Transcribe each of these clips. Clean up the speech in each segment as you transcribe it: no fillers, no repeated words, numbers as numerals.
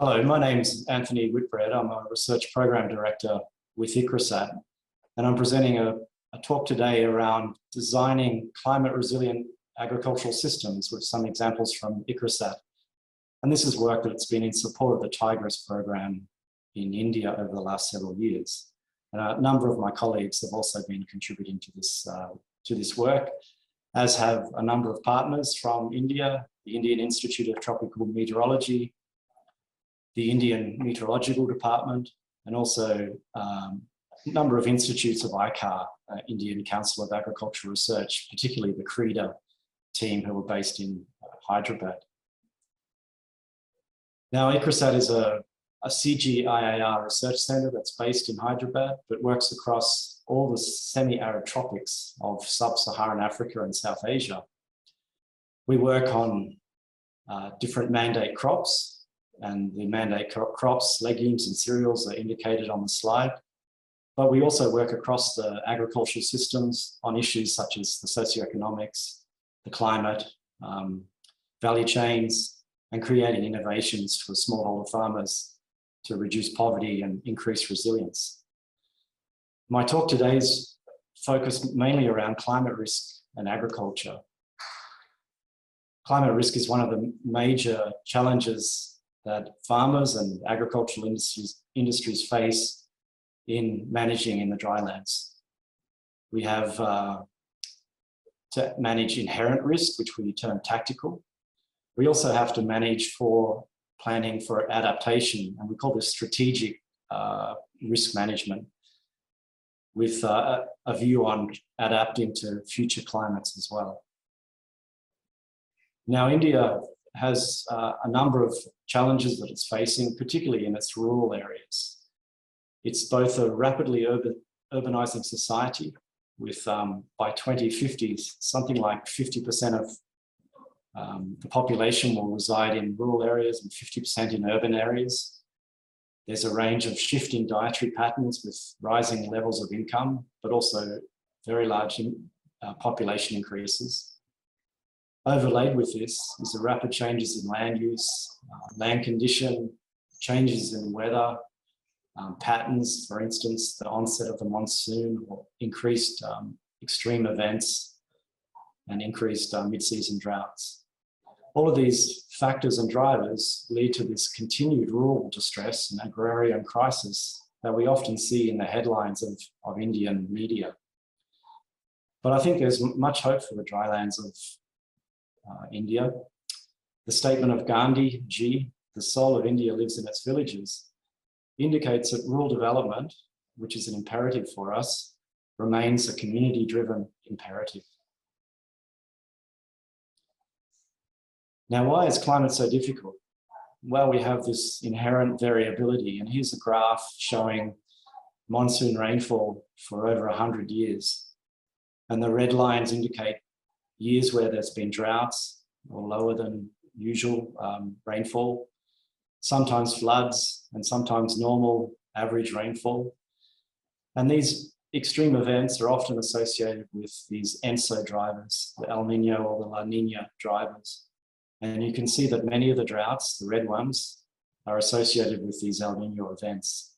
Hello, my name's Anthony Whitbread. I'm a research program director with ICRISAT, and I'm presenting a talk today around designing climate resilient agricultural systems with some examples from ICRISAT. And this is work that's been in support of the Tigris program in India over the last several years. And a number of my colleagues have also been contributing to this work, as have a number of partners from India, the Indian Institute of Tropical Meteorology, the Indian Meteorological Department, and also a number of institutes of ICAR, Indian Council of Agricultural Research, particularly the CREDA team who are based in Hyderabad. Now, ICRISAT is a CGIAR research centre that's based in Hyderabad, but works across all the semi-arid tropics of sub-Saharan Africa and South Asia. We work on different mandate crops, and the mandate crops, legumes and cereals are indicated on the slide. But we also work across the agricultural systems on issues such as the socioeconomics, the climate, value chains, and creating innovations for smallholder farmers to reduce poverty and increase resilience. My talk today is focused mainly around climate risk and agriculture. Climate risk is one of the major challenges that farmers and agricultural industries face in managing in the drylands. We have to manage inherent risk, which we term tactical. We also have to manage for planning for adaptation, and we call this strategic risk management, with a view on adapting to future climates as well. Now, India has a number of challenges that it's facing, particularly in its rural areas. It's both a rapidly urbanizing society with, by 2050, something like 50% of the population will reside in rural areas and 50% in urban areas. There's a range of shifting dietary patterns with rising levels of income, but also very large population increases. Overlaid with this is the rapid changes in land use, land condition, changes in weather patterns, for instance, the onset of the monsoon or increased extreme events and increased mid-season droughts. All of these factors and drivers lead to this continued rural distress and agrarian crisis that we often see in the headlines of Indian media. But I think there's much hope for the drylands of India. The statement of Gandhi Ji, the soul of India lives in its villages, indicates that rural development, which is an imperative for us, remains a community-driven imperative. Now, why is climate so difficult? Well, we have this inherent variability, and here's a graph showing monsoon rainfall for over 100 years. And the red lines indicate years where there's been droughts or lower than usual rainfall, sometimes floods, and sometimes normal average rainfall. And these extreme events are often associated with these ENSO drivers, the El Nino or the La Nina drivers. And you can see that many of the droughts, the red ones, are associated with these El Nino events.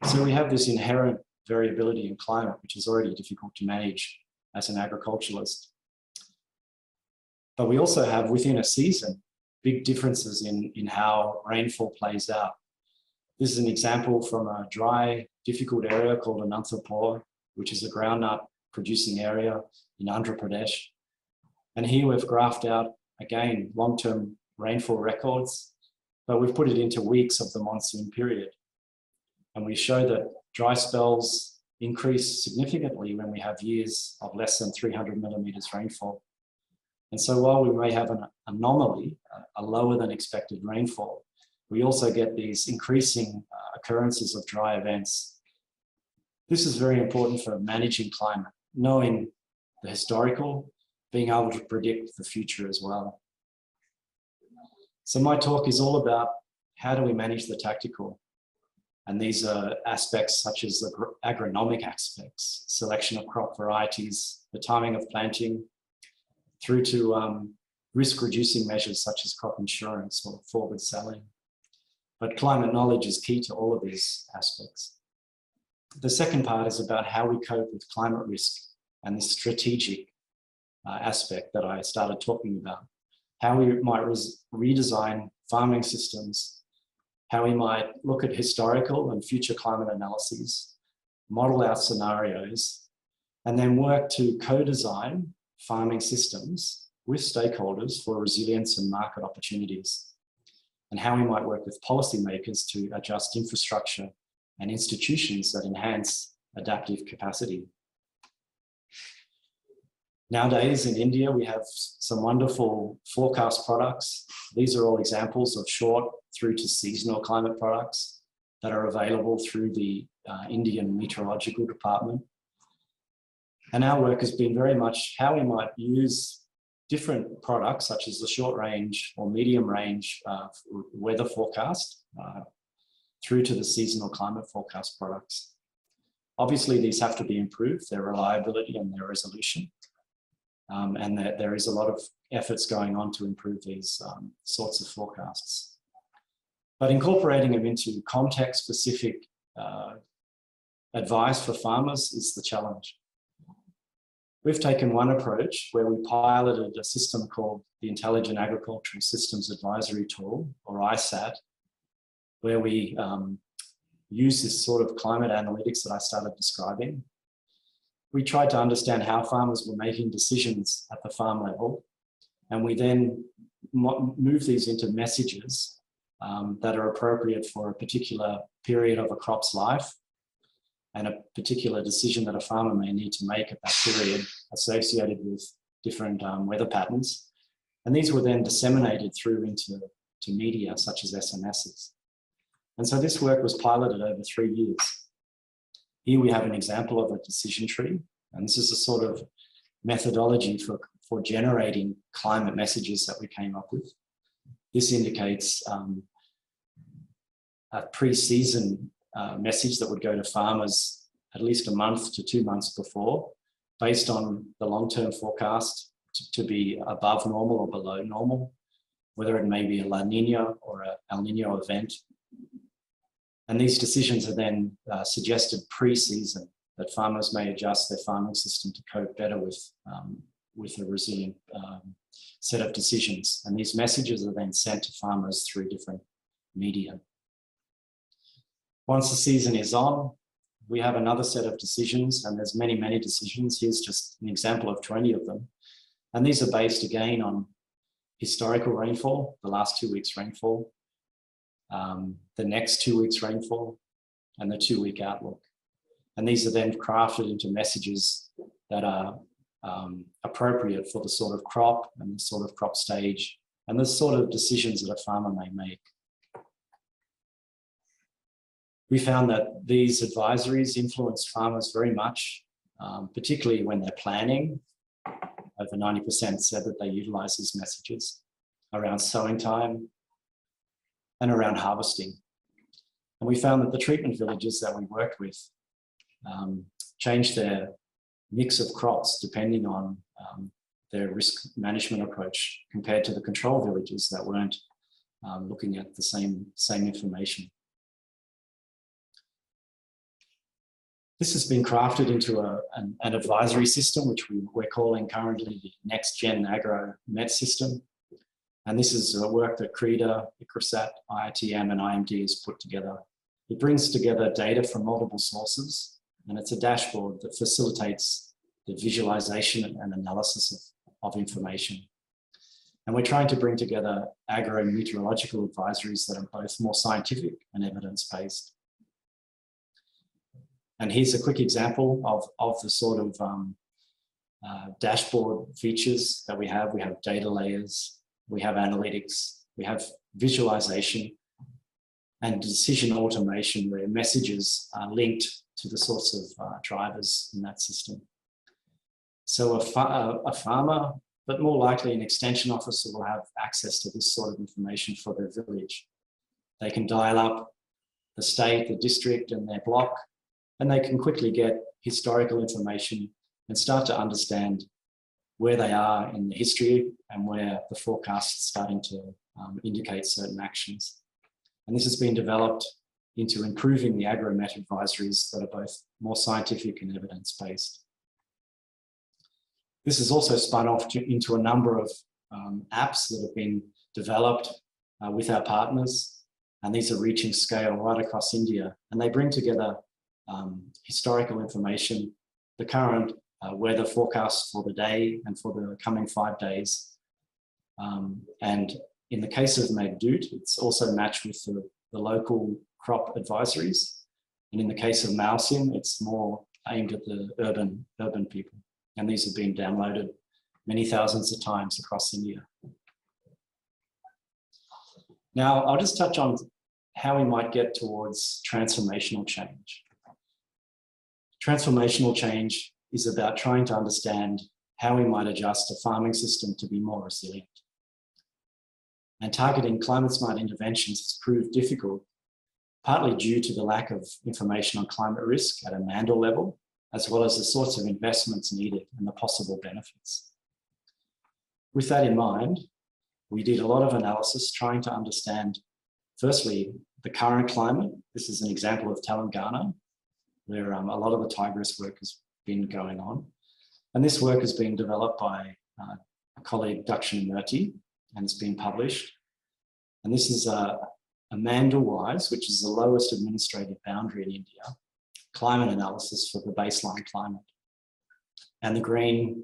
So we have this inherent variability in climate, which is already difficult to manage as an agriculturalist. But we also have, within a season, big differences in how rainfall plays out. This is an example from a dry, difficult area called Anantapur, which is a groundnut producing area in Andhra Pradesh. And here we've graphed out, again, long-term rainfall records, but we've put it into weeks of the monsoon period. And we show that dry spells increase significantly when we have years of less than 300 millimeters rainfall. And so while we may have an anomaly, a lower than expected rainfall, we also get these increasing occurrences of dry events. This is very important for managing climate, knowing the historical, being able to predict the future as well. So my talk is all about how do we manage the tactical? And these are aspects such as the agronomic aspects, selection of crop varieties, the timing of planting, through to risk-reducing measures such as crop insurance or forward selling. But climate knowledge is key to all of these aspects. The second part is about how we cope with climate risk and the strategic aspect that I started talking about. How we might redesign farming systems, how we might look at historical and future climate analyses, model our scenarios, and then work to co-design farming systems with stakeholders for resilience and market opportunities, and how we might work with policymakers to adjust infrastructure and institutions that enhance adaptive capacity. Nowadays in India, we have some wonderful forecast products. These are all examples of short through to seasonal climate products that are available through the Indian Meteorological Department. And our work has been very much how we might use different products, such as the short range or medium range weather forecast, through to the seasonal climate forecast products. Obviously, these have to be improved, their reliability and their resolution. And that there is a lot of efforts going on to improve these sorts of forecasts. But incorporating them into context-specific advice for farmers is the challenge. We've taken one approach where we piloted a system called the Intelligent Agricultural Systems Advisory Tool, or ISAT, where we use this sort of climate analytics that I started describing. We tried to understand how farmers were making decisions at the farm level, and we then move these into messages that are appropriate for a particular period of a crop's life and a particular decision that a farmer may need to make at that period associated with different weather patterns. And these were then disseminated through into media such as SMSs. And so this work was piloted over 3 years. Here we have an example of a decision tree, and this is a sort of methodology for generating climate messages that we came up with. This indicates a pre-season message that would go to farmers at least a month to 2 months before, based on the long-term forecast to be above normal or below normal, whether it may be a La Nina or an El Nino event. And these decisions are then suggested pre-season, that farmers may adjust their farming system to cope better with a resilient set of decisions. And these messages are then sent to farmers through different media. Once the season is on, we have another set of decisions, and there's many, many decisions. Here's just an example of 20 of them. And these are based again on historical rainfall, the last 2 weeks rainfall, the next 2 weeks rainfall, and the 2-week outlook. And these are then crafted into messages that are appropriate for the sort of crop and the sort of crop stage and the sort of decisions that a farmer may make. We found that these advisories influenced farmers very much, particularly when they're planning. Over 90% said that they utilize these messages around sowing time and around harvesting. And we found that the treatment villages that we worked with changed their mix of crops depending on their risk management approach compared to the control villages that weren't looking at the same information. This has been crafted into an advisory system, which we're calling currently the Next Gen Agro Met System. And this is work that CREDA, ICRISAT, IITM, and IMD has put together. It brings together data from multiple sources, and it's a dashboard that facilitates the visualization and analysis of information. And we're trying to bring together agro-meteorological advisories that are both more scientific and evidence-based. And here's a quick example of the sort of dashboard features that we have. We have data layers, we have analytics, we have visualization, and decision automation where messages are linked to the sorts of drivers in that system. So a farmer, but more likely an extension officer, will have access to this sort of information for their village. They can dial up the state, the district, and their block, and they can quickly get historical information and start to understand where they are in the history and where the forecast is starting to indicate certain actions. And this has been developed into improving the agri-met advisories that are both more scientific and evidence-based. This has also spun off into a number of apps that have been developed with our partners, and these are reaching scale right across India, and they bring together historical information, the current weather forecast for the day and for the coming 5 days. And in the case of Meghdut, it's also matched with the local crop advisories. And in the case of Mausim, it's more aimed at the urban people. And these have been downloaded many thousands of times across India. Now, I'll just touch on how we might get towards transformational change. Transformational change is about trying to understand how we might adjust a farming system to be more resilient. And targeting climate-smart interventions has proved difficult, partly due to the lack of information on climate risk at a Mandal level, as well as the sorts of investments needed and the possible benefits. With that in mind, we did a lot of analysis trying to understand, firstly, the current climate. This is an example of Telangana, where a lot of the tigress work has been going on. And this work has been developed by a colleague, Dakshinamurti, and it's been published. And this is a Mandal-wise, which is the lowest administrative boundary in India, climate analysis for the baseline climate. And the green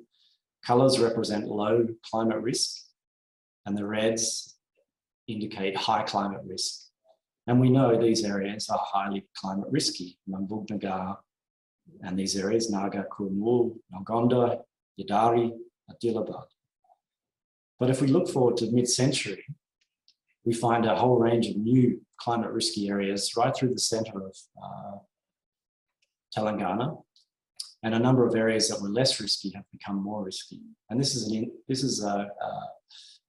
colours represent low climate risk, and the reds indicate high climate risk. And we know these areas are highly climate risky, Mambugnagar, and these areas, Naga, Kurnool, Nalgonda, Yadari, Adilabad. But if we look forward to mid-century, we find a whole range of new climate risky areas right through the centre of Telangana, and a number of areas that were less risky have become more risky. And this is a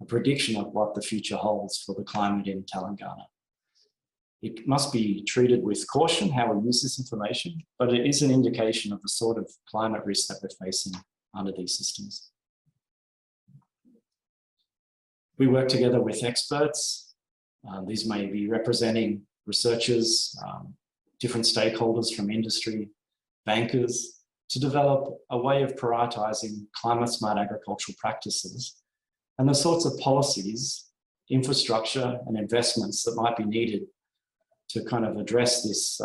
prediction of what the future holds for the climate in Telangana. It must be treated with caution how we use this information, but it is an indication of the sort of climate risk that we're facing under these systems. We work together with experts. These may be representing researchers, different stakeholders from industry, bankers, to develop a way of prioritizing climate-smart agricultural practices and the sorts of policies, infrastructure, and investments that might be needed to kind of address this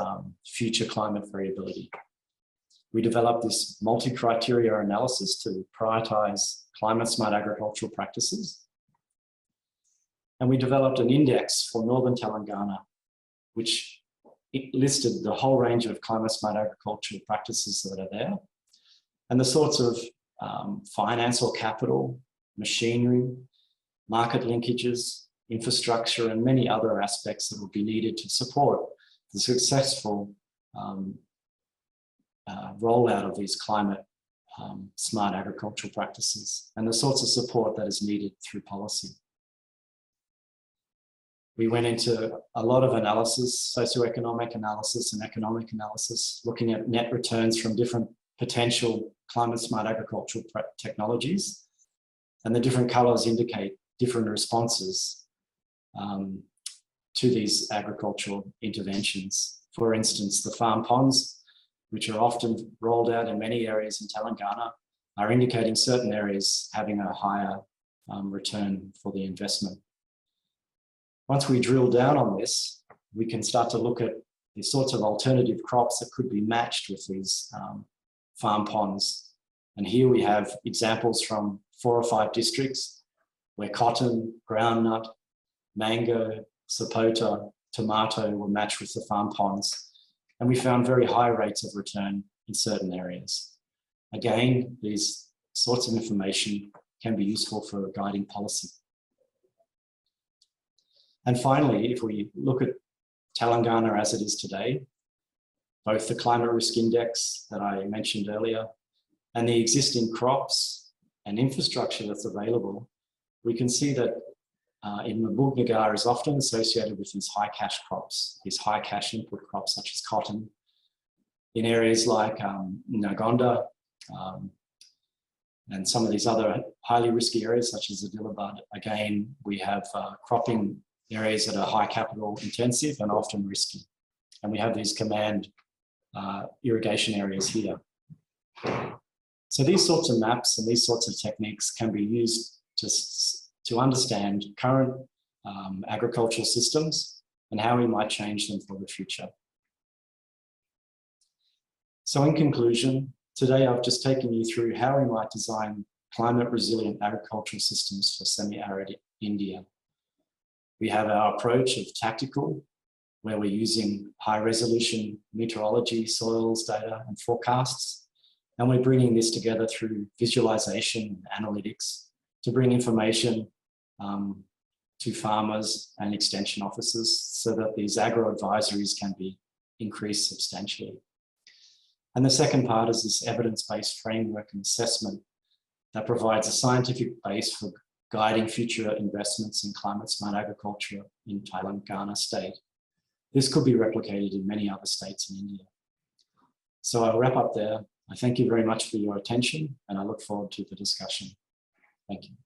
future climate variability. We developed this multi-criteria analysis to prioritize climate-smart agricultural practices. And we developed an index for Northern Telangana, which listed the whole range of climate-smart agricultural practices that are there, and the sorts of finance or capital, machinery, market linkages, infrastructure, and many other aspects that will be needed to support the successful rollout of these climate smart agricultural practices, and the sorts of support that is needed through policy. We went into a lot of analysis, socioeconomic analysis and economic analysis, looking at net returns from different potential climate-smart agricultural technologies. And the different colours indicate different responses to these agricultural interventions. For instance, the farm ponds, which are often rolled out in many areas in Telangana, are indicating certain areas having a higher return for the investment. Once we drill down on this, we can start to look at the sorts of alternative crops that could be matched with these farm ponds. And here we have examples from 4 or 5 districts where cotton, groundnut, mango, sapota, tomato were matched with the farm ponds. And we found very high rates of return in certain areas. Again, these sorts of information can be useful for guiding policy. And finally, if we look at Telangana as it is today, both the climate risk index that I mentioned earlier and the existing crops and infrastructure that's available, we can see that in Mambugnagar is often associated with these high cash crops, these high cash input crops such as cotton. In areas like Nalgonda and some of these other highly risky areas such as Adilabad, again, we have cropping areas that are high capital intensive and often risky. And we have these command irrigation areas here. So these sorts of maps and these sorts of techniques can be used to understand current agricultural systems and how we might change them for the future. So in conclusion, today I've just taken you through how we might design climate resilient agricultural systems for semi-arid India. We have our approach of tactical, where we're using high resolution meteorology, soils data and forecasts. And we're bringing this together through visualization and analytics to bring information to farmers and extension officers so that these agro-advisories can be increased substantially. And the second part is this evidence-based framework and assessment that provides a scientific base for guiding future investments in climate smart agriculture in Telangana state. This could be replicated in many other states in India. So I'll wrap up there. I thank you very much for your attention and I look forward to the discussion. Thank you.